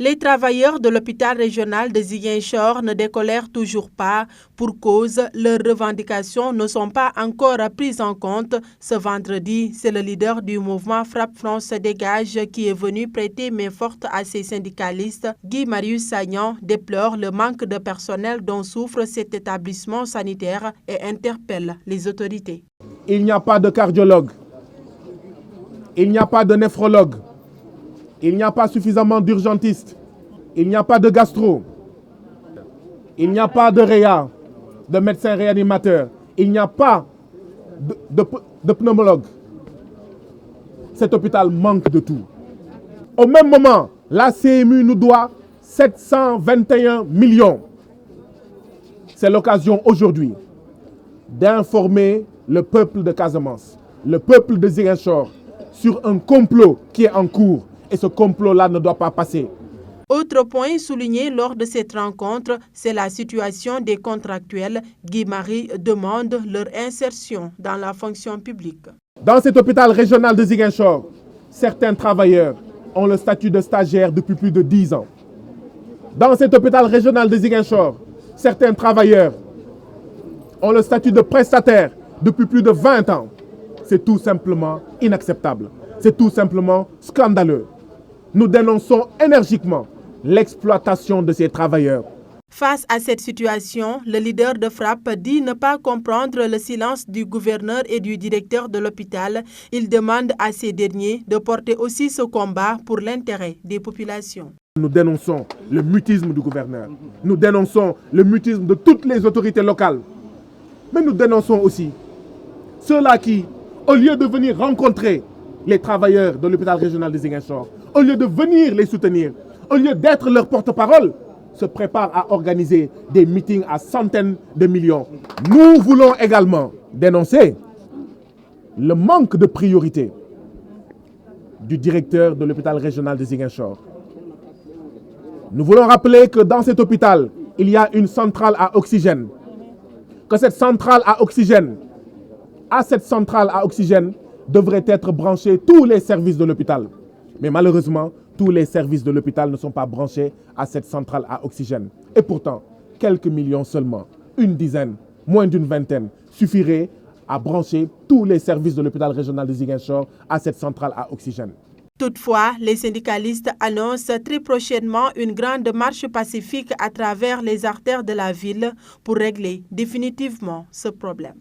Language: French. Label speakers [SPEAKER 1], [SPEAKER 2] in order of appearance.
[SPEAKER 1] Les travailleurs de l'hôpital régional de Ziguinchor ne décolèrent toujours pas. Pour cause, leurs revendications ne sont pas encore prises en compte. Ce vendredi, c'est le leader du mouvement Frappe France Dégage qui est venu prêter main forte à ces syndicalistes. Guy Marius Sagnan déplore le manque de personnel dont souffre cet établissement sanitaire et interpelle les autorités.
[SPEAKER 2] Il n'y a pas de cardiologue, il n'y a pas de néphrologue. Il n'y a pas suffisamment d'urgentistes. Il n'y a pas de gastro. Il n'y a pas de réa, de médecins réanimateurs. Il n'y a pas de pneumologue. Cet hôpital manque de tout. Au même moment, la CMU nous doit 721 millions. C'est l'occasion aujourd'hui d'informer le peuple de Casamance, le peuple de Ziguinchor, sur un complot qui est en cours. Et ce complot-là ne doit pas passer.
[SPEAKER 1] Autre point souligné lors de cette rencontre, c'est la situation des contractuels. Guy Marie demande leur insertion dans la fonction publique.
[SPEAKER 2] Dans cet hôpital régional de Ziguinchor, certains travailleurs ont le statut de stagiaire depuis plus de 10 ans. Dans cet hôpital régional de Ziguinchor, certains travailleurs ont le statut de prestataire depuis plus de 20 ans. C'est tout simplement inacceptable. C'est tout simplement scandaleux. Nous dénonçons énergiquement l'exploitation de ces travailleurs.
[SPEAKER 1] Face à cette situation, le leader de Frappe dit ne pas comprendre le silence du gouverneur et du directeur de l'hôpital. Il demande à ces derniers de porter aussi ce combat pour l'intérêt des populations.
[SPEAKER 2] Nous dénonçons le mutisme du gouverneur. Nous dénonçons le mutisme de toutes les autorités locales. Mais nous dénonçons aussi ceux-là qui, au lieu de venir rencontrer les travailleurs de l'hôpital régional de Ziguinchor, au lieu de venir les soutenir, au lieu d'être leur porte-parole, se préparent à organiser des meetings à centaines de millions. Nous voulons également dénoncer le manque de priorité du directeur de l'hôpital régional de Ziguinchor. Nous voulons rappeler que dans cet hôpital, il y a une centrale à oxygène. Que cette centrale à oxygène, devraient être branchés tous les services de l'hôpital. Mais malheureusement, tous les services de l'hôpital ne sont pas branchés à cette centrale à oxygène. Et pourtant, quelques millions seulement, une dizaine, moins d'une vingtaine, suffiraient à brancher tous les services de l'hôpital régional de Ziguinchor à cette centrale à oxygène.
[SPEAKER 1] Toutefois, les syndicalistes annoncent très prochainement une grande marche pacifique à travers les artères de la ville pour régler définitivement ce problème.